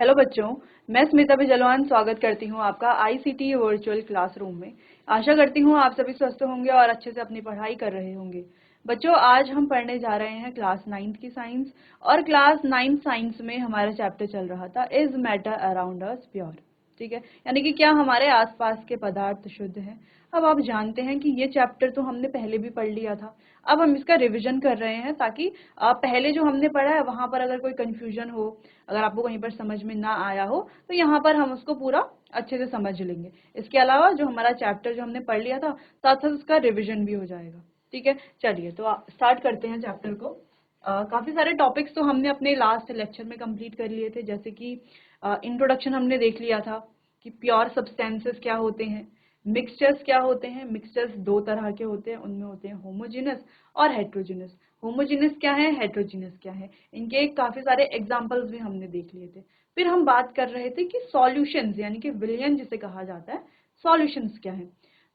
Hello बच्चों, मैं स्मिता बिजलवान स्वागत करती हूँ आपका आईसीटी वर्चुअल क्लासरूम में। आशा करती हूँ आप सभी स्वस्थ होंगे और अच्छे से अपनी पढ़ाई कर रहे होंगे। बच्चों, आज हम पढ़ने जा रहे हैं क्लास 9th की साइंस और क्लास 9th साइंस में हमारा चैप्टर चल रहा था is matter around us pure. ठीक है, यानी कि क्या हमारे आसपास के पदार्थ शुद्ध हैं। अब आप जानते हैं कि ये चैप्टर तो हमने पहले भी पढ़ लिया था। अब हम इसका रिवीजन कर रहे हैं ताकि पहले जो हमने पढ़ा है वहां पर अगर कोई कंफ्यूजन हो, अगर आपको कहीं पर समझ में ना आया हो तो यहाँ पर हम उसको पूरा अच्छे से समझ लेंगे। इसके अलावा जो हमारा चैप्टर जो हमने पढ़ लिया था साथ साथ उसका रिवीजन भी हो जाएगा। ठीक है, चलिए तो स्टार्ट करते हैं चैप्टर को। काफी सारे टॉपिक्स तो हमने अपने लास्ट लेक्चर में कंप्लीट कर लिए थे, जैसे कि इंट्रोडक्शन हमने देख लिया था कि प्योर सब्सटेंसेस क्या होते हैं, मिक्सचर्स क्या होते हैं। मिक्सचर्स दो तरह के होते हैं, उनमें होते हैं होमोजेनस और हेट्रोजेनस। होमोजेनस क्या है, हेट्रोजेनस क्या है, इनके काफी सारे एग्जांपल्स भी हमने देख लिए थे। फिर हम बात कर रहे थे कि सॉल्यूशंस यानी कि विलयन जिसे कहा जाता है, सॉल्यूशंस क्या है।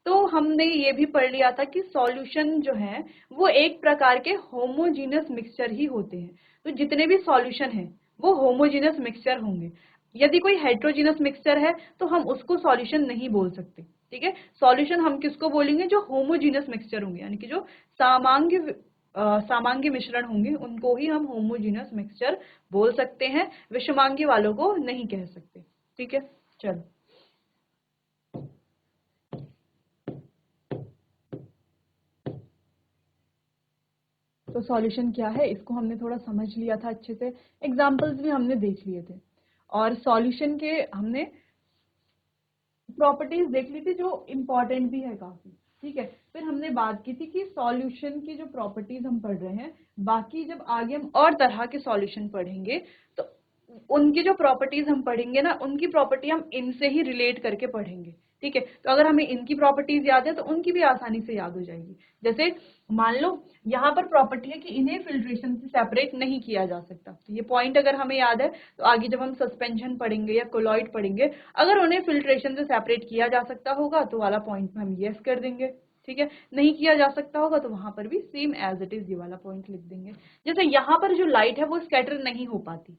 तो हमने ये भी पढ़ लिया था कि सॉल्यूशन जो है वो एक प्रकार के होमोजेनस मिक्सचर ही होते हैं। तो जितने भी सॉल्यूशन हैं वो होमोजेनस मिक्सचर होंगे। यदि कोई हेट्रोजेनस मिक्सचर है तो हम उसको सॉल्यूशन नहीं बोल सकते। ठीक है, सॉल्यूशन हम किसको बोलेंगे, जो होमोजेनस मिक्सचर होंगे, यानी कि जो सामांगी मिश्रण होंगे उनको ही हम होमोजेनस मिक्सचर बोल सकते हैं, विषमांगी वालों को नहीं कह सकते। ठीक है, चलो तो सॉल्यूशन क्या है इसको हमने थोड़ा समझ लिया था अच्छे से, एग्जांपल्स भी हमने देख लिए थे और सॉल्यूशन के हमने प्रॉपर्टीज देख ली थी जो इम्पोर्टेंट भी है काफी। ठीक है, फिर हमने बात की थी कि सॉल्यूशन की जो प्रॉपर्टीज हम पढ़ रहे हैं, बाकी जब आगे हम और तरह के सॉल्यूशन पढ़ेंगे तो उनकी जो प्रॉपर्टीज हम पढ़ेंगे ना, उनकी प्रॉपर्टी हम इनसे ही रिलेट करके पढ़ेंगे। ठीक है, तो अगर हमें इनकी प्रॉपर्टीज याद है तो उनकी भी आसानी से याद हो जाएगी। जैसे मान लो यहाँ पर प्रॉपर्टी है कि इन्हें फिल्ट्रेशन से सेपरेट नहीं किया जा सकता, तो ये पॉइंट अगर हमें याद है तो आगे जब हम सस्पेंशन पढ़ेंगे या कोलॉइड पढ़ेंगे, अगर उन्हें फिल्ट्रेशन से सेपरेट किया जा सकता होगा तो वाला पॉइंट में हम यस कर देंगे। ठीक है, नहीं किया जा सकता होगा तो वहां पर भी सेम एज इट इज ये वाला पॉइंट लिख देंगे। जैसे यहाँ पर जो लाइट है वो स्कैटर नहीं हो पाती,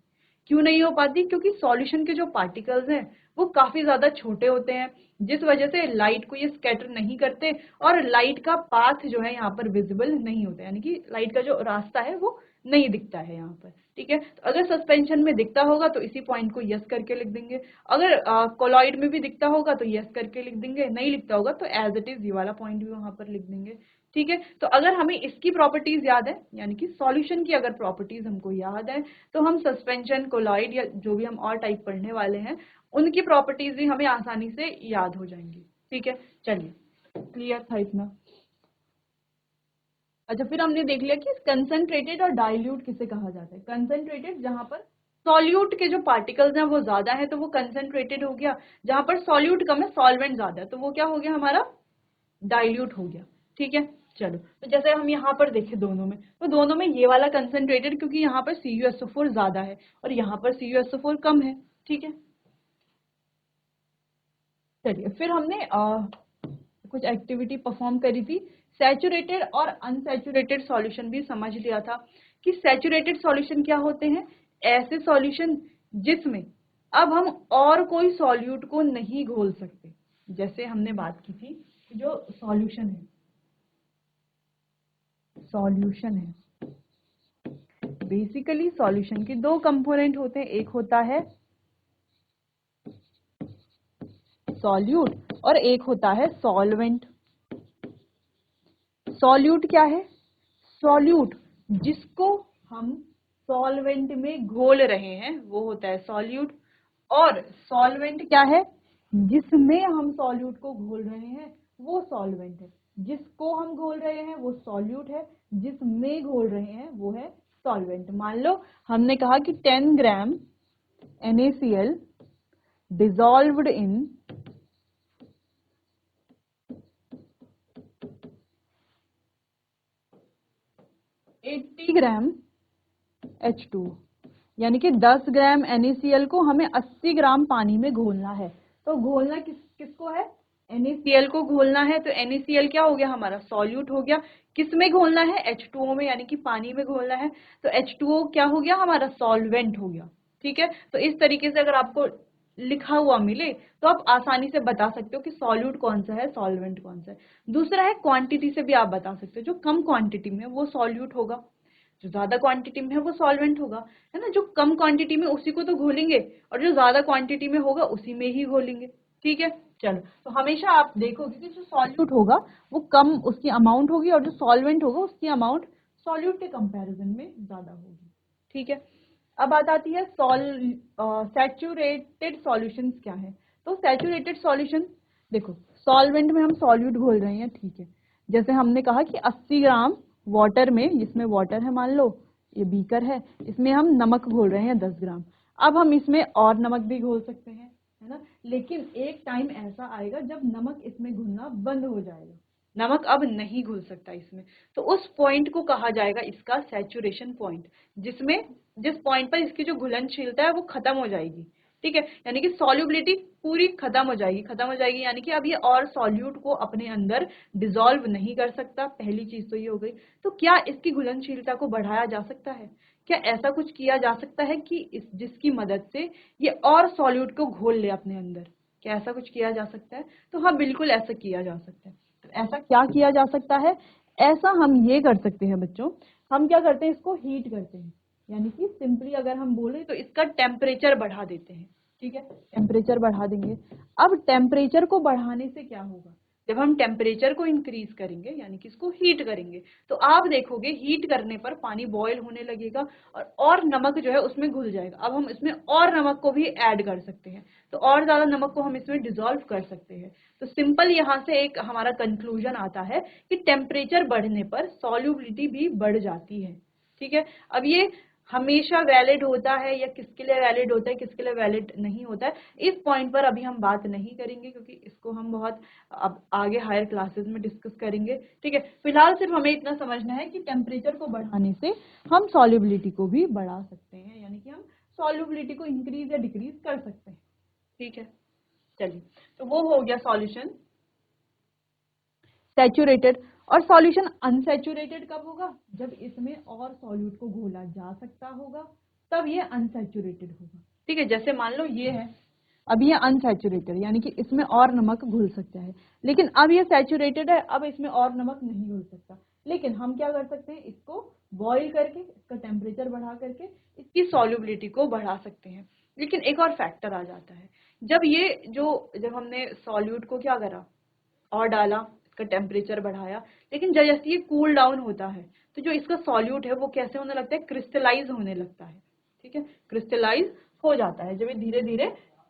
क्यों नहीं हो पाती, क्योंकि सॉल्यूशन के जो पार्टिकल्स हैं वो काफी ज्यादा छोटे होते हैं, जिस वजह से लाइट को ये स्कैटर नहीं करते और लाइट का पाथ जो है यहाँ पर विजिबल नहीं होता, यानी कि लाइट का जो रास्ता है वो नहीं दिखता है यहाँ पर। ठीक है, तो अगर सस्पेंशन में दिखता होगा तो इसी पॉइंट को यस करके लिख देंगे, अगर कोलॉइड में भी दिखता होगा तो यस करके लिख देंगे, नहीं लिखता होगा तो एज इट इज ये वाला पॉइंट भी वहां पर लिख देंगे। ठीक है, तो अगर हमें इसकी प्रॉपर्टीज याद है, यानी कि सॉल्यूशन की अगर प्रॉपर्टीज हमको याद है, तो हम सस्पेंशन, कोलॉइड या जो भी हम और टाइप पढ़ने वाले हैं उनकी प्रॉपर्टीज भी हमें आसानी से याद हो जाएंगी। ठीक है, चलिए क्लियर था इतना। अच्छा, फिर हमने देख लिया कि कंसंट्रेटेड और डाइल्यूट किसे कहा जाता है। कंसंट्रेटेड जहां पर सॉल्यूट के जो पार्टिकल्स हैं वो ज्यादा है तो वो कंसंट्रेटेड हो गया, जहां पर सॉल्यूट कम है, सॉल्वेंट ज्यादा है, तो वो क्या हो गया हमारा, डाइल्यूट हो गया। ठीक है, चलो तो जैसे हम यहाँ पर देखें दोनों में, तो दोनों में ये वाला कंसंट्रेटेड क्योंकि यहाँ पर CuSO4 ज्यादा है और यहाँ पर CuSO4 कम है। ठीक है, चलिए फिर हमने कुछ एक्टिविटी परफॉर्म करी थी। सैचुरेटेड और अनसैचुरेटेड सॉल्यूशन भी समझ लिया था कि सैचुरेटेड सॉल्यूशन क्या होते हैं, ऐसे सॉल्यूशन जिसमें अब हम और कोई सॉल्यूट को नहीं घोल सकते। जैसे हमने बात की थी कि जो सॉल्यूशन है बेसिकली सॉल्यूशन के दो कंपोनेंट होते हैं, एक होता है सॉल्यूट और एक होता है सॉल्वेंट। सॉल्यूट क्या है, सॉल्यूट जिसको हम सॉल्वेंट में घोल रहे हैं वो होता है सॉल्यूट, और सॉल्वेंट क्या है, जिसमें हम सॉल्यूट को घोल रहे हैं वो सॉल्वेंट है। जिसको हम घोल रहे हैं वो सॉल्यूट है, जिसमें घोल रहे हैं वो है सॉल्वेंट। मान लो हमने कहा कि 10 ग्राम NaCl dissolved in 80 gram H2, यानी कि 10 ग्राम NaCl को हमें 80 ग्राम पानी में घोलना है। तो घोलना किसको है, NaCl को घोलना है, तो NaCl क्या हो गया हमारा, सॉल्यूट हो गया। किस में घोलना है, H2O में, यानी कि पानी में घोलना है, तो H2O क्या हो गया हमारा, सॉल्वेंट हो गया। ठीक है, तो इस तरीके से अगर आपको लिखा हुआ मिले तो आप आसानी से बता सकते हो कि सॉल्यूट कौन सा है, सॉल्वेंट कौन सा है। दूसरा है क्वांटिटी से भी आप बता सकते हो, जो कम क्वांटिटी में वो सॉल्यूट होगा, जो ज्यादा क्वांटिटी में है वो सॉल्वेंट होगा, है ना। जो कम क्वांटिटी में उसी को तो घोलेंगे और जो ज्यादा क्वांटिटी में होगा उसी में ही घोलेंगे। ठीक है, चलो, तो हमेशा आप देखोगे कि जो सॉल्यूट होगा वो कम उसकी अमाउंट होगी और जो सॉल्वेंट होगा उसकी अमाउंट सॉल्यूट के कंपैरिजन में ज्यादा होगी। ठीक है, अब बात आती है सैचुरेटेड सॉल्यूशंस क्या है। तो सैचुरेटेड सॉल्यूशन, देखो सॉल्वेंट में हम सॉल्यूट घोल रहे हैं, ठीक है, जैसे हमने कहा कि 80 ग्राम वाटर में, जिसमें वाटर है, मान लो ये बीकर है, इसमें हम नमक घोल रहे हैं 10 ग्राम। अब हम इसमें और नमक भी घोल सकते हैं, है ना, लेकिन एक टाइम ऐसा आएगा जब नमक इसमें घुलना बंद हो जाएगा, नमक अब नहीं घुल सकता इसमें। तो उस पॉइंट को कहा जाएगा इसका सैचुरेशन पॉइंट, जिसमें जिस पॉइंट पर इसकी जो घुलनशीलता है वो खत्म हो जाएगी। ठीक है, यानी कि सॉल्युबिलिटी पूरी खत्म हो जाएगी, यानी कि अब ये और सॉल्यूट को अपने अंदर डिसॉल्व नहीं कर सकता। पहली चीज तो ये हो गई। तो क्या इसकी घुलनशीलता को बढ़ाया जा सकता है? क्या ऐसा कुछ किया जा सकता है कि जिसकी मदद से ये और सॉल्यूट को घोल ले अपने अंदर? क्या ऐसा कुछ किया जा सकता है? तो हाँ, बिल्कुल ऐसा किया जा सकता है। तो ऐसा क्या किया जा सकता है? ऐसा हम ये कर सकते हैं बच्चों, हम क्या करते हैं, इसको हीट करते हैं, यानी कि सिंपली अगर हम बोले तो इसका टेम्परेचर बढ़ा देते हैं। ठीक है, टेम्परेचर बढ़ा देंगे। अब टेम्परेचर को बढ़ाने से क्या होगा? जब हम टेम्परेचर को इंक्रीज करेंगे, यानी कि इसको हीट करेंगे, तो आप देखोगे हीट करने पर पानी बॉयल होने लगेगा और नमक जो है उसमें घुल जाएगा। अब हम इसमें और नमक को भी ऐड कर सकते हैं, तो और ज्यादा नमक को हम इसमें डिसॉल्व कर सकते हैं। तो सिंपल यहाँ से एक हमारा कंक्लूजन आता है कि टेम्परेचर बढ़ने पर सॉल्युबिलिटी भी बढ़ जाती है। ठीक है, अब ये हमेशा वैलिड होता है या किसके लिए वैलिड होता है, किसके लिए वैलिड नहीं होता है, इस पॉइंट पर अभी हम बात नहीं करेंगे, क्योंकि इसको हम बहुत अब आगे हायर क्लासेस में डिस्कस करेंगे। ठीक है, फिलहाल सिर्फ हमें इतना समझना है कि टेम्परेचर को बढ़ाने से हम सॉल्युबिलिटी को भी बढ़ा सकते हैं, यानी कि हम सॉल्युबिलिटी को इंक्रीज या डिक्रीज कर सकते हैं। ठीक है, चलिए, तो वो हो गया सॉल्यूशन सैचुरेटेड। और सॉल्यूशन अनसैचुरेटेड कब होगा? जब इसमें और सॉल्यूट को घोला जा सकता होगा, तब ये अनसैचुरेटेड होगा। ठीक है, जैसे मान लो ये है, अब ये अनसैचुरेटेड, यानी कि इसमें और नमक घुल सकता है, लेकिन अब ये सैचुरेटेड है, अब इसमें और नमक नहीं घुल सकता। लेकिन हम क्या कर सकते हैं, इसको बॉईल करके, इसका टेम्परेचर बढ़ा करके इसकी सॉल्युबिलिटी को बढ़ा सकते हैं। लेकिन एक और फैक्टर आ जाता है, जब हमने सॉल्यूट को क्या करा और डाला, इसका टेम्परेचर बढ़ाया, लेकिन जैसे ये कूल डाउन होता है तो जो इसका सॉल्यूट है वो कैसे होने लगता है, क्रिस्टलाइज होने लगता है। ठीक है, क्रिस्टलाइज हो जाता है जब ये धीरे धीरे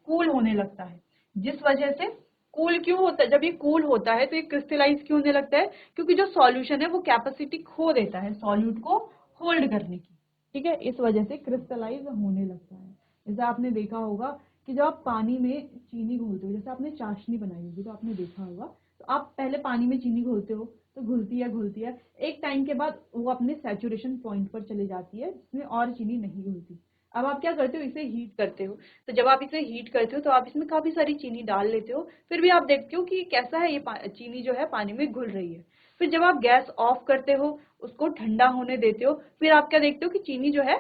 कूल होने लगता है। जिस वजह से कूल क्यों होता है, जब ये कूल होता है तो ये क्रिस्टलाइज क्यों होने लगता है, क्योंकि जो सॉल्यूशन है वो कैपेसिटी खो देता है सॉल्यूट को होल्ड करने की। ठीक है, इस वजह से क्रिस्टलाइज होने लगता है। जैसे आपने देखा होगा कि जब आप पानी में चीनी घोलते हो, जैसे आपने चाशनी बनाई होगी तो आपने देखा होगा, तो आप पहले पानी में चीनी घोलते हो तो घुलती है, एक टाइम के बाद वो अपने सैचुरेशन पॉइंट पर चले जाती है, जिसमें और चीनी नहीं घुलती। अब आप क्या करते हो, इसे हीट करते हो। तो जब आप इसे हीट करते हो तो आप इसमें काफी सारी चीनी डाल लेते हो, फिर भी आप देखते हो कि कैसा है, ये चीनी जो है पानी में घुल रही है। फिर जब आप गैस ऑफ करते हो, उसको ठंडा होने देते हो, फिर आप क्या देखते हो कि चीनी जो है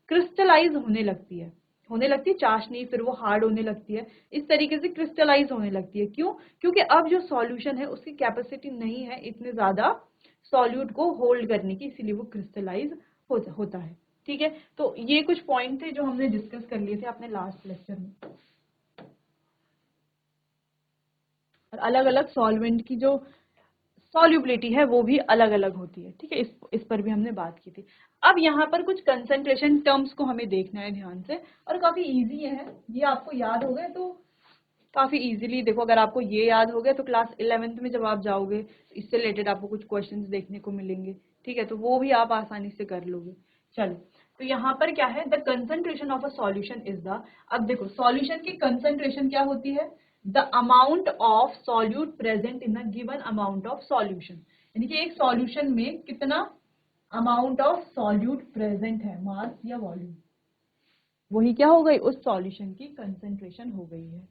क्रिस्टलाइज होने लगती है चाशनी, फिर वो हार्ड होने लगती है, इस तरीके से क्रिस्टलाइज होने लगती है। क्यों? क्योंकि अब जो सॉल्यूशन है उसकी कैपेसिटी नहीं है इतने ज्यादा सॉल्यूट को होल्ड करने की, इसीलिए वो क्रिस्टलाइज होता है। ठीक है, तो ये कुछ पॉइंट थे जो हमने डिस्कस कर लिए थे अपने लास्ट लेक्चर में। और अलग अलग सॉल्वेंट की जो सॉल्युबिलिटी है वो भी अलग अलग होती है। ठीक है, इस पर भी हमने बात की थी। अब यहाँ पर कुछ कंसंट्रेशन टर्म्स को हमें देखना है ध्यान से, और काफी इजी है, ये आपको याद हो गए तो काफी इजीली देखो, अगर आपको ये याद हो गया तो क्लास 11th में जब आप जाओगे इससे रिलेटेड आपको कुछ क्वेश्चंस देखने को मिलेंगे। ठीक है, तो वो भी आप आसानी से कर लोगे। चलो, तो यहाँ पर क्या है, the concentration of a solution is the, अब देखो सॉल्यूशन की कंसंट्रेशन क्या होती है, the amount of solute present in a given amount of solution, यानी कि एक सॉल्यूशन में कितना अमाउंट ऑफ सॉल्यूट प्रेजेंट है, मास या वॉल्यूम, वही क्या हो गई, उस सॉल्यूशन की कंसंट्रेशन हो गई है।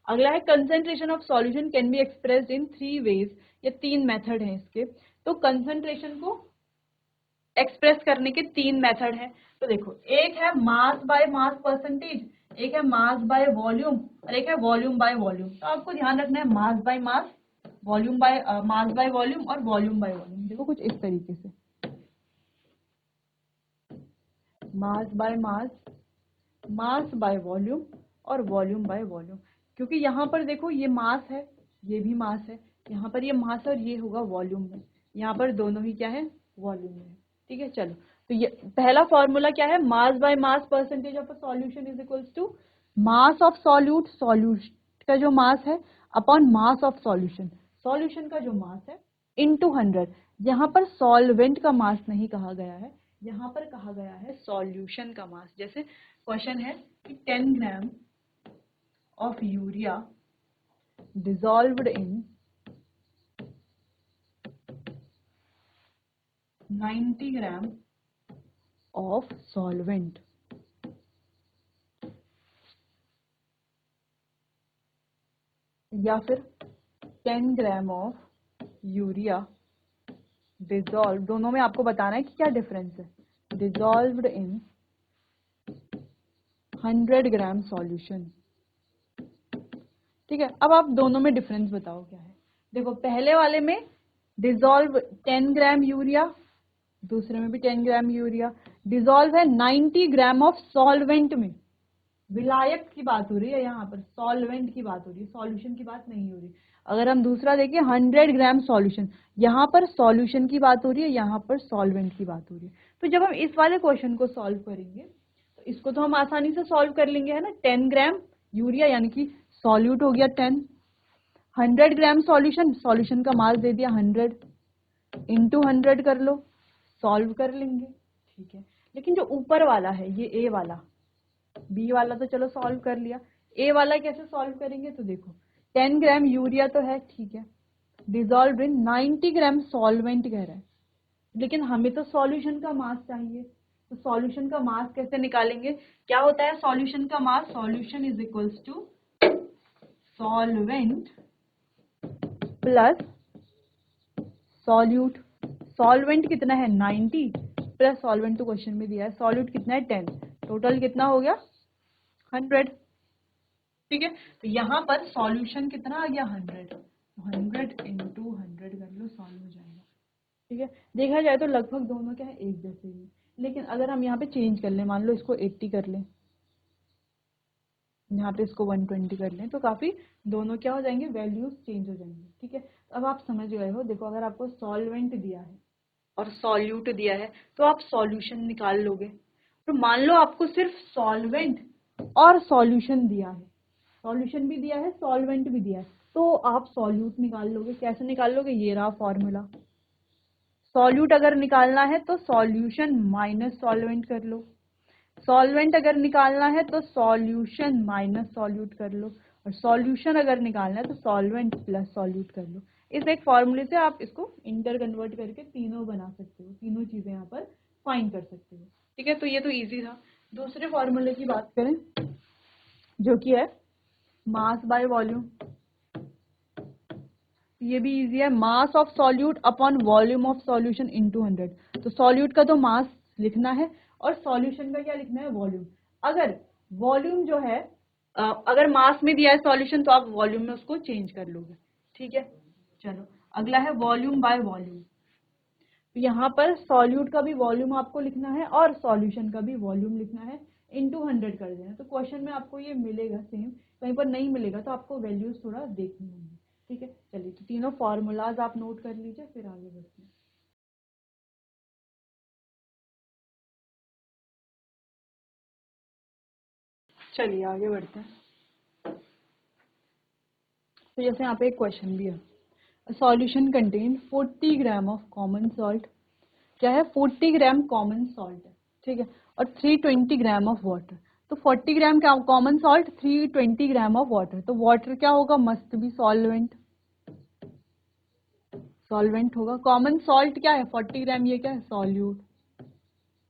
अगला है concentration of solution can be expressed in 3 ways, ये 3 मेथड हैं इसके। तो कंसंट्रेशन को एक्सप्रेस करने के 3 मेथड हैं। तो देखो, एक है मास बाय मास परसेंटेज, एक है मास बाय वॉल्यूम और एक है वॉल्यूम बाय वॉल्यूम। तो आपको ध्यान रखना है mass by mass, volume by mass by volume और वॉल्यूम बाय वॉल्यूम। देखो कुछ इस तरीके से, मास by mass, mass by volume और वॉल्यूम बाय वॉल्यूम। क्योंकि यहाँ पर देखो ये मास है, ये भी मास है, यहाँ पर ये मास है और ये होगा वॉल्यूम में, यहाँ पर दोनों ही क्या है, वॉल्यूम में। ठीक है, चलो। तो ये पहला फॉर्मूला क्या है, mass by mass percentage of a solution is equals to mass of solute, solute का जो मास है upon mass of solution, solution का जो मास है, इनटू 100। यहाँ पर सॉल्वेंट का मास नहीं कहा गया है, यहाँ पर कहा गया है सॉल्यूशन का मास। जैसे क्वेश्चन है कि 10 gram of urea dissolved in 90 gram of solvent, या फिर 10 ग्राम ऑफ यूरिया डिसॉल्व, दोनों में आपको बताना है कि क्या डिफरेंस है, डिसॉल्व्ड इन 100 ग्राम सॉल्यूशन। ठीक है, अब आप दोनों में डिफरेंस बताओ क्या है। देखो, पहले वाले में डिसॉल्व 10 ग्राम यूरिया, दूसरे में भी 10 ग्राम यूरिया, डिसॉल्व है 90 ग्राम ऑफ सॉल्वेंट में। विलायक की बात हो रही है, यहाँ पर सॉल्वेंट की बात हो रही है, सॉल्यूशन की बात नहीं हो रही। अगर हम दूसरा देखें 100 ग्राम सॉल्यूशन, यहाँ पर सॉल्यूशन की बात हो रही है, यहाँ पर सॉल्वेंट की बात हो रही है। तो जब हम इस वाले क्वेश्चन को सॉल्व करेंगे तो इसको तो हम आसानी से सॉल्व कर लेंगे, है ना। 10 ग्राम यूरिया यानी कि सॉल्यूट हो गया 10, 100 ग्राम सॉल्यूशन, सॉल्यूशन का मास दे दिया 100, इंटू 100 कर लो, सॉल्व कर लेंगे। ठीक है, लेकिन जो ऊपर वाला है ये ए वाला, बी वाला तो चलो सॉल्व कर लिया, ए वाला कैसे सॉल्व करेंगे। तो देखो 10 ग्राम यूरिया तो है, ठीक है, डिसॉल्व इन 90 ग्राम सॉल्वेंट कह रहा है, लेकिन हमें तो सॉल्यूशन का मास चाहिए। तो सॉल्यूशन का मास कैसे निकालेंगे, क्या होता है सॉल्यूशन का मास, solution is equals to solvent plus solute. Solvent कितना है 90 प्लस सॉल्वेंट तो क्वेश्चन में दिया है, सॉल्यूट कितना है 10, टोटल कितना हो गया 100। ठीक है, तो यहाँ पर सॉल्यूशन कितना आ गया 100, 100 इंटू 100 कर लो, सॉल्व हो जाएगा। ठीक है, देखा जाए तो लगभग दोनों क्या है एक जैसे ही, लेकिन अगर हम यहाँ पे चेंज कर लें, मान लो इसको 80 कर लें, यहाँ पे इसको 120 कर लें, तो काफी दोनों क्या हो जाएंगे, वैल्यूज चेंज हो जाएंगे। ठीक है, अब आप समझ गए हो। देखो, अगर आपको सॉल्वेंट दिया है और सॉल्यूट दिया है तो आप सॉल्यूशन निकाल लोगे। तो मान लो आपको सिर्फ सॉल्वेंट और सॉल्यूशन दिया है, सॉल्यूशन भी दिया है सॉल्वेंट भी दिया है, तो आप सॉल्यूट निकाल लोगे। कैसे निकाल लोगे, ये रहा फॉर्मूला। सॉल्यूट अगर निकालना है तो सॉल्यूशन माइनस सॉल्वेंट कर लो, सॉल्वेंट अगर निकालना है तो सॉल्यूशन माइनस सॉल्यूट कर लो, और सॉल्यूशन अगर निकालना है तो सॉल्वेंट प्लस सॉल्यूट कर लो। इस एक फॉर्मूले से आप इसको इंटर कन्वर्ट करके तीनों बना सकते हो, तीनों चीजें यहाँ पर फाइंड कर सकते हो। ठीक है, तो ये तो इजी था। दूसरे फॉर्मूले की बात करें जो कि है मास बाय वॉल्यूम, ये भी इजी है, मास of solute upon volume of solution into 100। तो सॉल्यूट का तो मास लिखना है और सॉल्यूशन का क्या लिखना है, वॉल्यूम। अगर वॉल्यूम जो है अगर मास में दिया है सॉल्यूशन तो आप वॉल्यूम में उसको चेंज कर लोगे। ठीक है, चलो अगला है वॉल्यूम बाय वॉल्यूम। तो यहाँ पर सॉल्यूट का भी वॉल्यूम आपको लिखना है और सॉल्यूशन का भी वॉल्यूम लिखना है, इनटू 100 कर देना। तो क्वेश्चन में आपको ये मिलेगा सेम, कहीं पर नहीं मिलेगा तो आपको वैल्यूज थोड़ा देखनी होंगी। ठीक है, चलिए, तो तीनों फॉर्मूलाज आप नोट कर लीजिए, फिर आगे बढ़ते हैं। चलिए आगे बढ़ते हैं। तो जैसे यहाँ पे एक क्वेश्चन भी है, solution contain 40 gram of common salt, क्या है 40 ग्राम कॉमन सॉल्ट है, ठीक है, और 320 ग्राम ऑफ वाटर। तो 40 gram common salt, 320 gram of water, तो वाटर क्या होगा, मस्ट बी सॉल्वेंट, सॉल्वेंट होगा। कॉमन सॉल्ट क्या है 40 ग्राम, ये क्या है सॉल्यूट।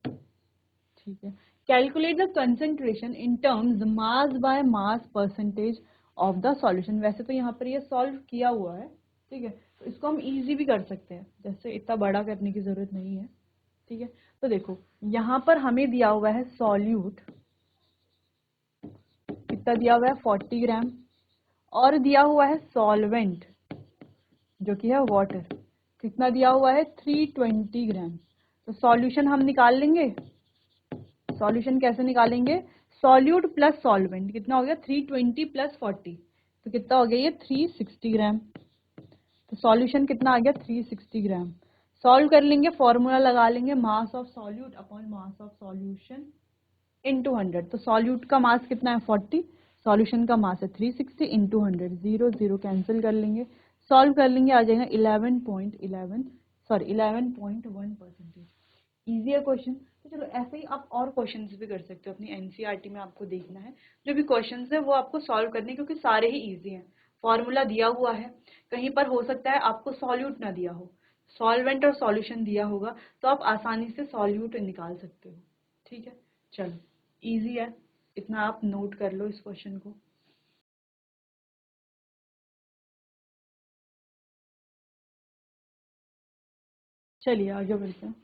ठीक है, calculate the concentration in terms mass by mass percentage of the solution. वैसे तो यहाँ पर ये सॉल्व किया हुआ है, ठीक है, तो इसको हम इजी भी कर सकते हैं, जैसे इतना बड़ा करने की जरूरत नहीं है। ठीक है, तो देखो यहाँ पर हमें दिया हुआ है सॉल्यूट, कितना दिया हुआ है 40 ग्राम, और दिया हुआ है सॉल्वेंट जो कि है वाटर, कितना दिया हुआ है 320 ग्राम। तो सॉल्यूशन हम निकाल लेंगे। सॉल्यूशन कैसे निकालेंगे? सॉल्यूट प्लस सॉल्वेंट कितना हो गया 320 प्लस 40, तो कितना हो गया ये 360 ग्राम। तो सॉल्यूशन कितना आ गया 360 ग्राम। सॉल्व कर लेंगे, फॉर्मूला लगा लेंगे, मास of solute upon mass of solution into 100। तो सॉल्यूट का मास कितना है 40, सॉल्यूशन का मास है 360 इंटू 100, 0 0 कैंसिल कर लेंगे, सॉल्व कर लेंगे, आ जाएगा 11.1%। ईजी है क्वेश्चन। तो चलो ऐसे ही आप और क्वेश्चंस भी कर सकते हो अपनी एनसीईआरटी में, आपको देखना है जो भी क्वेश्चंस है वो आपको सॉल्व करने, क्योंकि सारे ही ईजी हैं। फॉर्मूला दिया हुआ है, कहीं पर हो सकता है आपको सॉल्यूट ना दिया हो, सॉल्वेंट और सॉल्यूशन दिया होगा, तो आप आसानी से सॉल्यूट निकाल सकते हो। ठीक है, चलो इजी है, इतना आप नोट कर लो इस क्वेश्चन को। चलिए आगे बढ़ते हैं।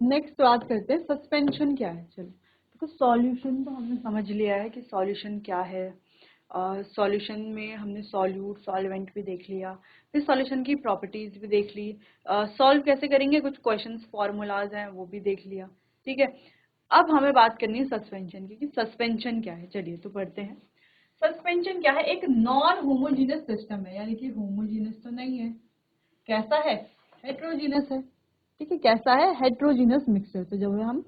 नेक्स्ट बात करते हैं सस्पेंशन क्या है। चलो तो सॉल्यूशन तो हमने समझ लिया है कि सॉल्यूशन क्या है। सॉल्यूशन में हमने सॉल्यूट सॉल्वेंट भी देख लिया, फिर सॉल्यूशन की प्रॉपर्टीज भी देख ली, सॉल्व कैसे करेंगे कुछ क्वेश्चंस फॉर्मूलाज हैं वो भी देख लिया। ठीक है, अब हमें बात करनी है सस्पेंशन की कि सस्पेंशन क्या है। चलिए तो पढ़ते हैं। सस्पेंशन क्या है? एक नॉन होमोजीनस सिस्टम है, यानी कि होमोजीनस तो नहीं है, कैसा है? हेट्रोजीनस है। ठीक है, कैसा है? Heterogeneous mixture. तो जब हम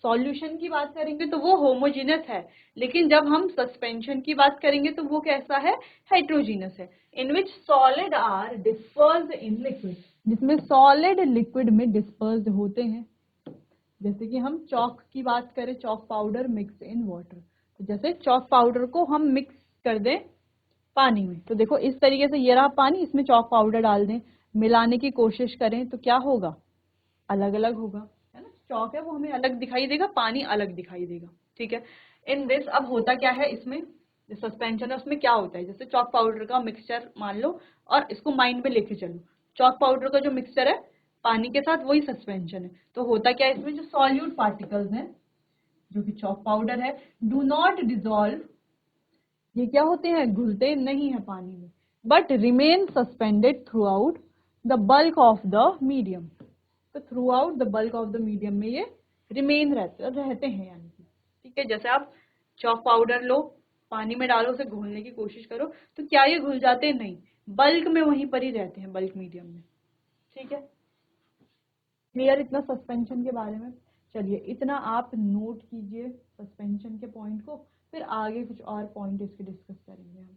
सॉल्यूशन की बात करेंगे तो वो होमोजीनस है, लेकिन जब हम सस्पेंशन की बात करेंगे तो वो कैसा है? हेट्रोजीनस है। In which solid are dispersed in liquid, जिसमें सॉलिड लिक्विड में डिस्पर्स्ड होते हैं। जैसे कि हम चॉक की बात करें, chalk powder mix in water, तो जैसे चॉक पाउडर को हम मिक्स कर दें पानी में, तो देखो इस तरीके से ये रहा पानी, इसमें चॉक पाउडर डाल दें, मिलाने की कोशिश करें तो क्या होगा? अलग अलग होगा, है ना। चॉक है वो हमें अलग दिखाई देगा, पानी अलग दिखाई देगा। ठीक है, इन दिस अब होता क्या है इसमें, जो सस्पेंशन है उसमें क्या होता है, जैसे चॉक पाउडर का मिक्सचर मान लो और इसको माइंड में लेके चलो, चॉक पाउडर का जो मिक्सचर है पानी के साथ वही सस्पेंशन है। तो होता क्या है इसमें, जो सॉल्यूट पार्टिकल्स हैं जो कि चॉक पाउडर है, डू नॉट डिजोल्व, ये क्या होते हैं? घुलते नहीं है पानी में, but remain suspended throughout the bulk of the medium. तो throughout the bulk of the medium में ये रिमेन रहते हैं यानी कि। ठीक है, जैसे आप चॉक पाउडर लो, पानी में डालो, उसे घोलने की कोशिश करो, तो क्या ये घुल जाते हैं? नहीं, बल्क में वहीं पर ही रहते हैं, बल्क मीडियम में। ठीक है, क्लियर इतना सस्पेंशन के बारे में। चलिए इतना आप नोट कीजिए सस्पेंशन के पॉइंट को, फिर आगे कुछ और पॉइंट इसके डिस्कस करेंगे हम।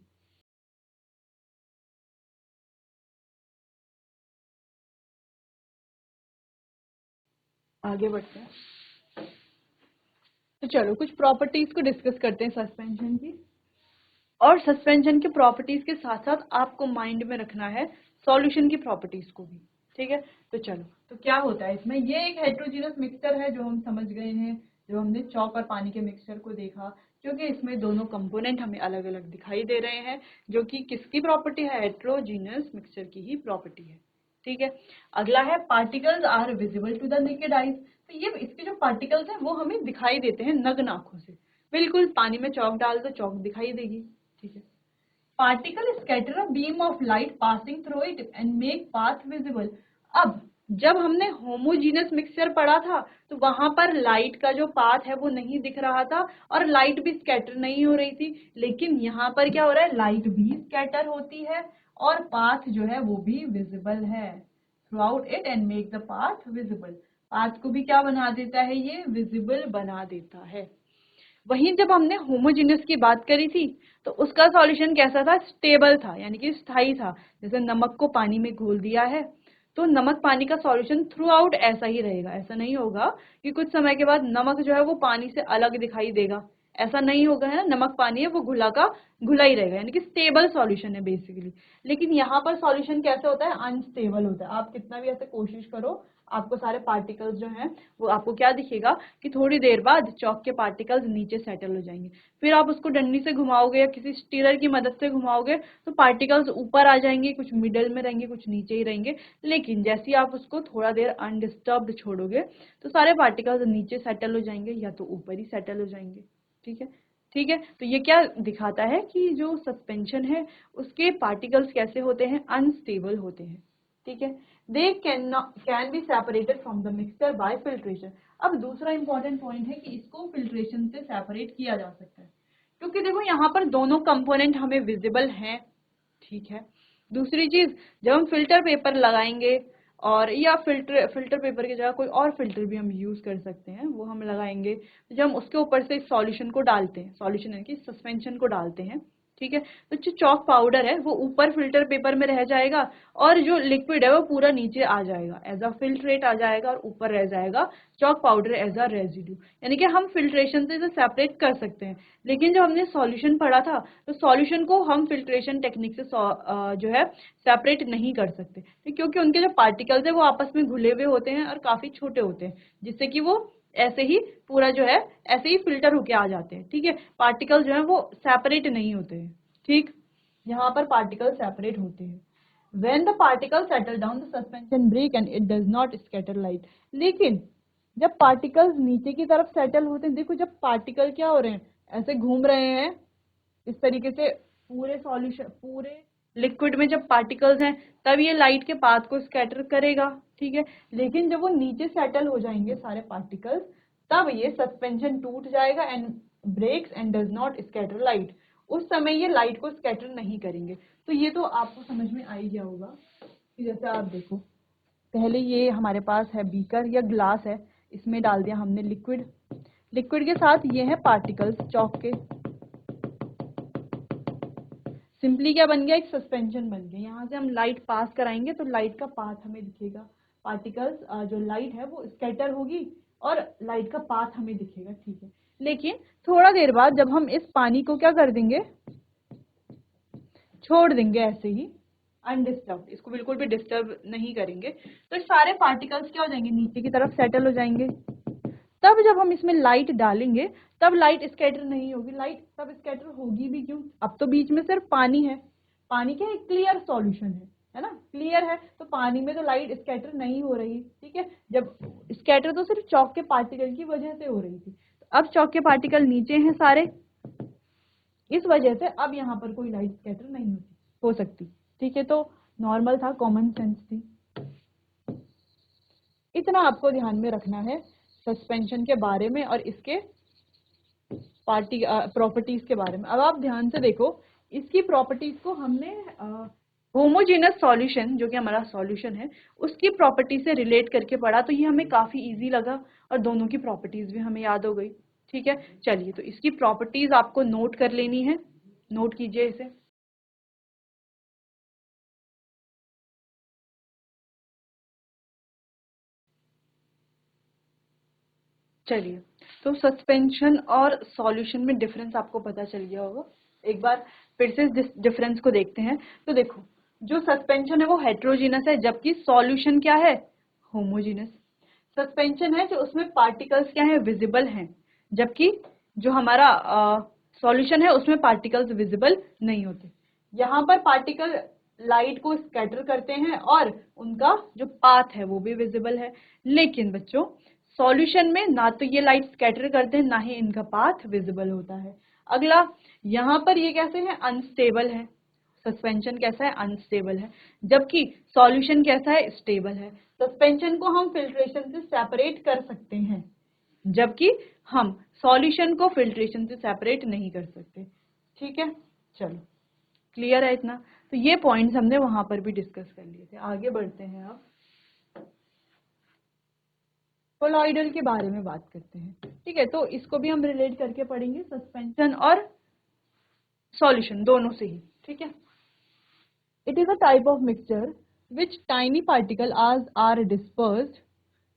आगे बढ़ते हैं। तो चलो कुछ प्रॉपर्टीज को डिस्कस करते हैं सस्पेंशन की, और सस्पेंशन की प्रॉपर्टीज के साथ साथ आपको माइंड में रखना है सॉल्यूशन की प्रॉपर्टीज को भी। ठीक है, तो चलो तो क्या होता है इसमें, ये एक हेट्रोजीनस मिक्सचर है जो हम समझ गए हैं, जो हमने चॉक और पानी के मिक्सचर को देखा, क्योंकि इसमें दोनों कंपोनेंट हमें अलग अलग दिखाई दे रहे हैं, जो कि किसकी प्रॉपर्टी है? हेट्रोजीनस मिक्सचर की ही प्रॉपर्टी है। ठीक है, अगला है particles are visible to the naked eyes. तो ये इसके जो पार्टिकल्स हैं वो हमें दिखाई देते हैं नग्न आंखों से, बिल्कुल पानी में चॉक डाल दो चॉक दिखाई देगी। ठीक है, particle scatter a beam of light passing through it and make path visible. अब जब हमने होमोजीनस मिक्सचर पढ़ा था तो वहां पर लाइट का जो पाथ है वो नहीं दिख रहा था और लाइट भी स्कैटर नहीं हो रही थी, लेकिन यहाँ पर क्या हो रहा है? लाइट भी स्कैटर होती है और पाथ जो है वो भी विजिबल है through out it and make the path visible. Path को भी क्या बना देता है? ये विजिबल बना देता है। वहीं जब हमने होमोजीनियस की बात करी थी तो उसका सॉल्यूशन कैसा था? स्टेबल था, यानी कि स्थायी था। जैसे नमक को पानी में घोल दिया है तो नमक पानी का सॉल्यूशन थ्रू आउट ऐसा ही रहेगा, ऐसा नहीं होगा कि कुछ समय के बाद नमक जो है वो पानी से अलग दिखाई देगा, ऐसा नहीं होगा, है ना। नमक पानी है वो घुला का घुला ही रहेगा, यानी कि स्टेबल सॉल्यूशन है बेसिकली। लेकिन यहाँ पर सॉल्यूशन कैसे होता है? अनस्टेबल होता है। आप कितना भी ऐसे कोशिश करो आपको सारे पार्टिकल्स जो हैं वो आपको क्या दिखेगा कि थोड़ी देर बाद चौक के पार्टिकल्स नीचे सेटल हो जाएंगे। फिर आप उसको डंडी से घुमाओगे या किसी स्टीरर की मदद से घुमाओगे तो पार्टिकल्स ऊपर आ जाएंगे, कुछ मिडल में रहेंगे, कुछ नीचे ही रहेंगे। लेकिन जैसे ही आप उसको थोड़ा देर अनडिस्टर्ब्ड छोड़ोगे तो सारे पार्टिकल्स नीचे सेटल हो जाएंगे या तो ऊपर ही सेटल हो जाएंगे। ठीक है, ठीक है। तो ये क्या दिखाता है कि जो सस्पेंशन है उसके पार्टिकल्स कैसे होते हैं, अनस्टेबल होते हैं। ठीक है, they can be separated from the mixture by filtration. अब दूसरा इंपॉर्टेंट पॉइंट है कि इसको फिल्ट्रेशन से सेपरेट किया जा सकता है, क्योंकि देखो यहाँ पर दोनों कंपोनेंट हमें विजिबल हैं। ठीक है, दूसरी चीज, जब हम फिल्टर पेपर लगाएंगे और या फिल्टर पेपर की जगह कोई और फिल्टर भी हम यूज कर सकते हैं, वो हम लगाएंगे जब हम उसके ऊपर से सॉल्यूशन को डालते हैं, सॉल्यूशन यानी कि सस्पेंशन को डालते हैं। ठीक है, तो जो चॉक पाउडर है वो ऊपर फिल्टर पेपर में रह जाएगा और जो लिक्विड है वो पूरा नीचे आ जाएगा, एज अ फिल्ट्रेट आ जाएगा और ऊपर रह जाएगा chalk powder as a residue. यानी कि हम फिल्ट्रेशन से इसे सेपरेट कर सकते हैं। लेकिन जब हमने सॉल्यूशन पढ़ा था तो सॉल्यूशन को हम फिल्ट्रेशन टेक्निक से जो है सेपरेट नहीं कर सकते, क्योंकि उनके जो पार्टिकल्स है वो आपस में घुले हुए होते हैं और काफी छोटे होते हैं, जिससे कि वो ऐसे ही पूरा जो है ऐसे ही फिल्टर होके आ जाते हैं। ठीक है, पार्टिकल जो है वो सेपरेट नहीं होते हैं। ठीक, यहाँ पर पार्टिकल सेपरेट होते हैं। When the particles settle down, the suspension break and it does not scatter light. लेकिन जब पार्टिकल्स नीचे की तरफ सेटल होते हैं, देखो जब पार्टिकल क्या हो रहे हैं, ऐसे घूम रहे हैं इस तरीके से, पूरे सॉल्यूशन पूरे लिक्विड में जब पार्टिकल्स हैं तब ये लाइट के पाथ को स्कैटर करेगा। ठीक है, लेकिन जब वो नीचे सेटल हो जाएंगे सारे पार्टिकल्स तब ये सस्पेंशन टूट जाएगा and breaks and does not scatter light. उस समय ये लाइट को स्कैटर नहीं करेंगे। तो ये तो आपको समझ में आ ही गया होगा कि जैसे आप देखो, पहले ये हमारे पास है बीकर या ग्लास है, इसमें डाल दिया हमने लिक्विड, लिक्विड के साथ ये है पार्टिकल्स चॉक के, सिंपली क्या बन गया, एक सस्पेंशन बन गया। यहाँ से हम लाइट पास कराएंगे तो लाइट का पाथ हमें दिखेगा, पार्टिकल्स जो लाइट है वो स्कैटर होगी और लाइट का पाथ हमें दिखेगा। ठीक है, लेकिन थोड़ा देर बाद जब हम इस पानी को क्या कर देंगे, छोड़ देंगे ऐसे ही अनडिस्टर्ब, इसको बिल्कुल भी डिस्टर्ब नहीं करेंगे, तो सारे पार्टिकल्स क्या हो जाएंगे, नीचे की तरफ सेटल हो जाएंगे। तब जब हम इसमें लाइट डालेंगे तब लाइट स्कैटर नहीं होगी, लाइट तब स्कैटर होगी भी क्यों, अब तो बीच में सिर्फ पानी है, पानी क्या एक क्लियर सॉल्यूशन है ना, क्लियर है, तो पानी में तो लाइट स्कैटर नहीं हो रही। ठीक है, जब स्कैटर तो सिर्फ चॉक के पार्टिकल की वजह से हो रही थी, तो अब चॉक के पार्टिकल नीचे हैं सारे, इस वजह से अब यहाँ पर कोई लाइट स्कैटर नहीं हो सकती। ठीक है, तो नॉर्मल था, कॉमन सेंस थी। इतना आपको ध्यान में रखना है सस्पेंशन के बारे में और इसके प्रॉपर्टीज के बारे में। अब आप ध्यान से देखो, इसकी प्रॉपर्टीज को हमने होमोजेनस सॉल्यूशन जो कि हमारा सॉल्यूशन है उसकी प्रॉपर्टी से रिलेट करके पढ़ा, तो ये हमें काफी इजी लगा और दोनों की प्रॉपर्टीज भी हमें याद हो गई। ठीक है, चलिए तो इसकी प्रॉपर्टीज आपको नोट कर लेनी है, नोट कीजिए इसे। चलिए, तो सस्पेंशन और सॉल्यूशन में डिफरेंस आपको पता चल गया होगा। एक बार फिर से डिफरेंस को देखते हैं। तो देखो, जो सस्पेंशन है वो हेट्रोजीनस है, जबकि सॉल्यूशन क्या है, होमोजीनस। सस्पेंशन है जो उसमें पार्टिकल्स क्या है, विजिबल हैं, जबकि जो हमारा सॉल्यूशन है उसमें पार्टिकल्स विजिबल नहीं होते। यहाँ पर पार्टिकल लाइट को स्कैटर करते हैं और उनका जो पाथ है वो भी विजिबल है, लेकिन बच्चों सॉल्यूशन में ना तो ये लाइट स्कैटर करते हैं ना ही इनका पाथ विजिबल होता है। अगला, यहाँ पर ये कैसे है, अनस्टेबल है, सस्पेंशन कैसा है, अनस्टेबल है, जबकि सॉल्यूशन कैसा है, स्टेबल है। सस्पेंशन को हम फिल्ट्रेशन से सेपरेट कर सकते हैं, जबकि हम सॉल्यूशन को फिल्ट्रेशन से सेपरेट नहीं कर सकते। ठीक है, चलो क्लियर है इतना। तो ये पॉइंट्स हमने वहां पर भी डिस्कस कर लिए थे। आगे बढ़ते हैं, अब कोलॉइडल के बारे में बात करते हैं। ठीक है, तो इसको भी हम रिलेट करके पढ़ेंगे, सस्पेंशन और सॉल्यूशन दोनों से ही। ठीक है, it is a type of mixture which tiny particle are dispersed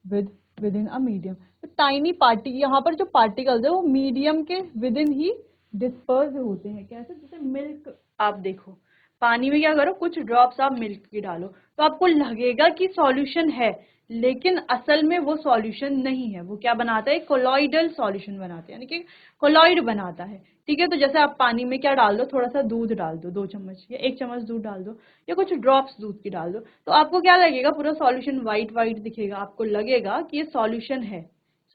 within a medium. तो टाइनी यहाँ पर जो पार्टिकल्स है वो मीडियम के विद इन ही डिस्पर्स होते हैं। कैसे, जैसे मिल्क, आप देखो पानी में क्या करो, कुछ ड्रॉप्स आप मिल्क की डालो तो आपको लगेगा कि सॉल्यूशन है, लेकिन असल में वो सॉल्यूशन नहीं है। वो क्या बनाता है? कोलॉइडल सॉल्यूशन बनाता है, यानी कि कोलॉइड बनाता है। ठीक है, तो जैसे आप पानी में क्या डाल दो, थोड़ा सा दूध डाल दो, 2 चम्मच या 1 चम्मच दूध डाल दो, या कुछ ड्रॉप्स दूध की डाल दो, तो आपको क्या लगेगा? पूरा सॉल्यूशन व्हाइट व्हाइट दिखेगा। आपको लगेगा कि ये सॉल्यूशन है,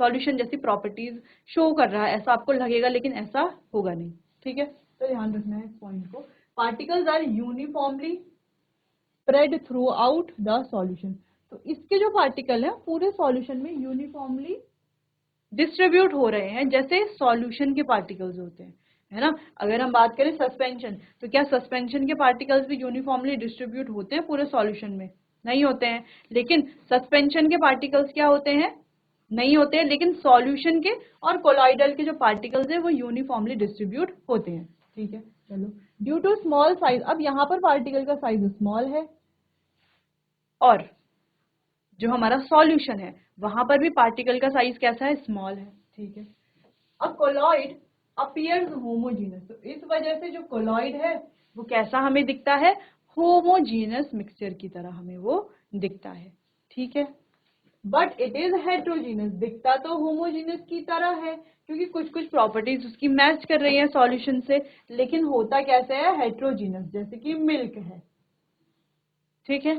सॉल्यूशन जैसी प्रॉपर्टीज शो कर रहा है, ऐसा आपको लगेगा, लेकिन ऐसा होगा नहीं। ठीक है, तो ध्यान रखना है इस पॉइंट को। Particles are uniformly spread throughout the solution. तो इसके जो पार्टिकल हैं पूरे सॉल्यूशन में यूनिफॉर्मली डिस्ट्रीब्यूट हो रहे हैं, जैसे सॉल्यूशन के पार्टिकल्स होते हैं, है ना। अगर हम बात करें सस्पेंशन, तो क्या सस्पेंशन के पार्टिकल्स भी यूनिफॉर्मली डिस्ट्रीब्यूट होते हैं पूरे सॉल्यूशन में? नहीं होते हैं। लेकिन सस्पेंशन के पार्टिकल्स क्या होते हैं? नहीं होते हैं। लेकिन सॉल्यूशन के और कोलॉइडल के जो पार्टिकल्स हैं वो यूनिफॉर्मली डिस्ट्रीब्यूट होते हैं। ठीक है, चलो। ड्यू टू स्मॉल साइज, अब यहाँ पर पार्टिकल का साइज स्मॉल है, और जो हमारा सॉल्यूशन है वहां पर भी पार्टिकल का साइज कैसा है? स्मॉल है। ठीक है, अब कोलॉइड अपीयर्स होमोजीनस, तो इस वजह से जो कोलॉइड है वो कैसा हमें दिखता है? होमोजीनस मिक्सचर की तरह हमें वो दिखता है। ठीक है, बट इट इज हेट्रोजीनस, दिखता तो होमोजीनस की तरह है क्योंकि कुछ कुछ प्रॉपर्टीज उसकी मैच कर रही है सॉल्यूशन से, लेकिन होता कैसे है? हेट्रोजीनस, जैसे कि मिल्क है। ठीक है,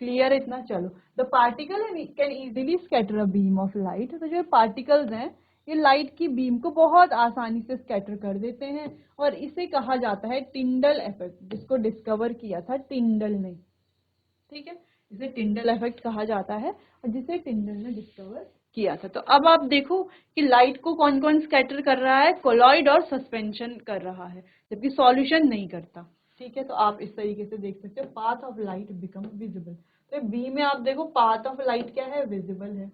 क्लियर इतना? चलो। The particle can easily scatter a beam of light, तो जो पार्टिकल्स हैं ये लाइट की बीम को बहुत आसानी से स्कैटर कर देते हैं, और इसे कहा जाता है टिंडल इफेक्ट, जिसको डिस्कवर किया था टिंडल ने। ठीक है, इसे टिंडल इफेक्ट कहा जाता है, और जिसे टिंडल ने डिस्कवर किया था। तो अब आप देखो कि लाइट को कौन कौन स्कैटर कर रहा है? कोलॉइड और सस्पेंशन कर रहा है, जबकि सॉल्यूशन नहीं करता। ठीक है, तो आप इस तरीके से देख सकते हो, path of light become visible. तो बी में आप देखो पाथ ऑफ लाइट क्या है? विजिबल है।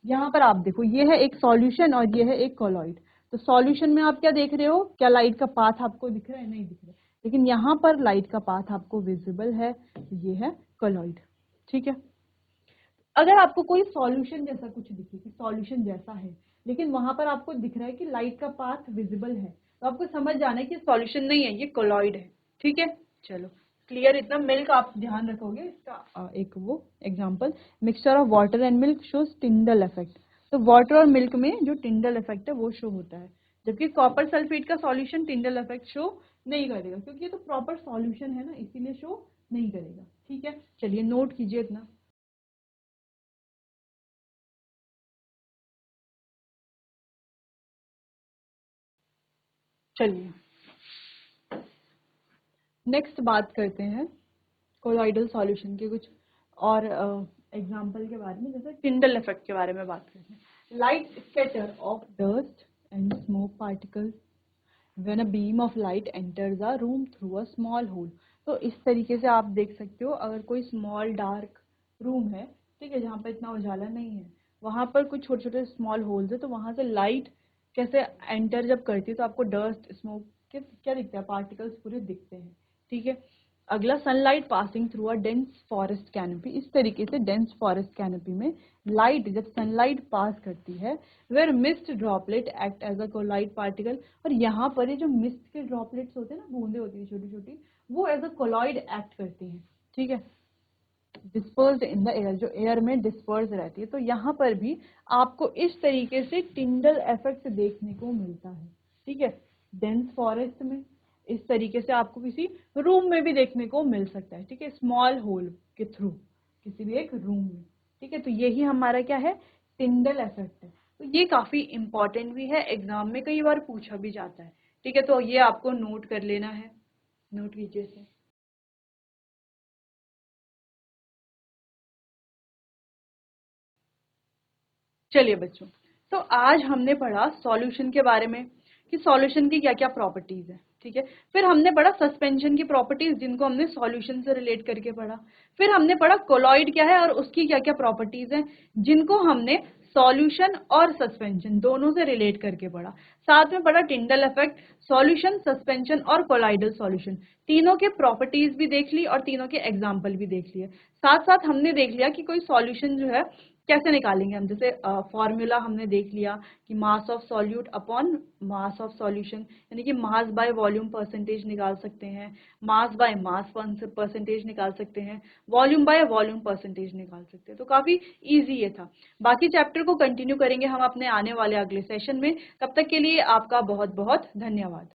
यहाँ पर आप देखो, ये है एक सॉल्यूशन और ये है एक कोलॉइड। तो सॉल्यूशन में आप क्या देख रहे हो? क्या लाइट का पाथ आपको दिख रहा है? नहीं दिख रहा है। लेकिन यहाँ पर लाइट का पाथ आपको विजिबल है, तो ये है कोलॉइड। ठीक है, अगर आपको कोई सॉल्यूशन जैसा कुछ दिखे कि सॉल्यूशन जैसा है, लेकिन वहां पर आपको दिख रहा है कि लाइट का पाथ विजिबल है, तो आपको समझ जाना है कि सॉल्यूशन नहीं है, ये कोलॉइड है। ठीक है, चलो, क्लियर इतना? मिल्क आप ध्यान रखोगे इसका एक वो example, mixture of water and milk shows Tyndall effect. तो वाटर और मिल्क में जो टिंडल इफेक्ट है वो शो होता है, जबकि कॉपर सल्फेट का सॉल्यूशन टिंडल इफेक्ट शो नहीं करेगा, क्योंकि ये तो प्रॉपर सॉल्यूशन है ना, इसीलिए शो नहीं करेगा। ठीक है, चलिए नोट कीजिए इतना। चलिए नेक्स्ट बात करते हैं कोलॉइडल सॉल्यूशन के कुछ और एग्जांपल के बारे में, जैसे टिंडल इफेक्ट के बारे में बात करते हैं। Light scatter of dust and smoke particles when a beam of light enters a room through a small hole. तो इस तरीके से आप देख सकते हो, अगर कोई स्मॉल डार्क रूम है, ठीक है, जहाँ पर इतना उजाला नहीं है, वहां पर कुछ छोटे छोटे स्मॉल होल्स है, तो वहां से लाइट कैसे एंटर जब करती है तो आपको डस्ट स्मोक के क्या दिखता है? पार्टिकल्स पूरे दिखते हैं। ठीक है, अगला, sunlight passing through a dense forest canopy. इस तरीके से डेंस फॉरेस्ट कैनोपी में लाइट जब सनलाइट पास करती है, where mist droplet act as a colloid particle, और यहाँ पर ये जो मिस्ट के ड्रॉपलेट्स होते हैं ना, बूंदे होती है छोटी छोटी, वो एज अ कोलॉइड एक्ट करती हैं। ठीक है, डिस्पर्स्ड इन द एयर, जो एयर में डिस्पर्स रहती है। तो यहाँ पर भी आपको इस तरीके से टिंडल इफेक्ट देखने को मिलता है। ठीक है, डेंस फॉरेस्ट में इस तरीके से आपको किसी रूम में भी देखने को मिल सकता है। ठीक है, स्मॉल होल के थ्रू किसी भी एक रूम में। ठीक है, तो यही हमारा क्या है? टिंडल इफेक्ट है। तो ये काफी इंपॉर्टेंट भी है, एग्जाम में कई बार पूछा भी जाता है। ठीक है, तो ये आपको नोट कर लेना है, नोट कीजिए इसे। चलिए बच्चों, तो आज हमने पढ़ा सॉल्यूशन के बारे में कि सॉल्यूशन की क्या क्या प्रॉपर्टीज है। ठीक है, फिर हमने पढ़ा सस्पेंशन की प्रॉपर्टीज, जिनको हमने सॉल्यूशन से रिलेट करके पढ़ा। फिर हमने पढ़ा कोलॉइड क्या है और उसकी क्या क्या प्रॉपर्टीज हैं, जिनको हमने सॉल्यूशन और सस्पेंशन दोनों से रिलेट करके पढ़ा। साथ में पढ़ा टिंडल इफेक्ट, सॉल्यूशन, सस्पेंशन और कोलाइडल सॉल्यूशन, तीनों के प्रॉपर्टीज भी देख ली और तीनों के एग्जाम्पल भी देख लिए। साथ साथ हमने देख लिया कि कोई सॉल्यूशन जो है कैसे निकालेंगे हम? जैसे फॉर्मूला हमने देख लिया कि मास of solute upon mass of solution, यानी कि मास बाय वॉल्यूम परसेंटेज निकाल सकते हैं, मास बाय मास परसेंटेज निकाल सकते हैं, वॉल्यूम बाय वॉल्यूम परसेंटेज निकाल सकते हैं। तो काफ़ी ईज़ी ये था। बाकी चैप्टर को कंटिन्यू करेंगे हम अपने आने वाले अगले सेशन में। तब तक के लिए आपका बहुत-बहुत धन्यवाद।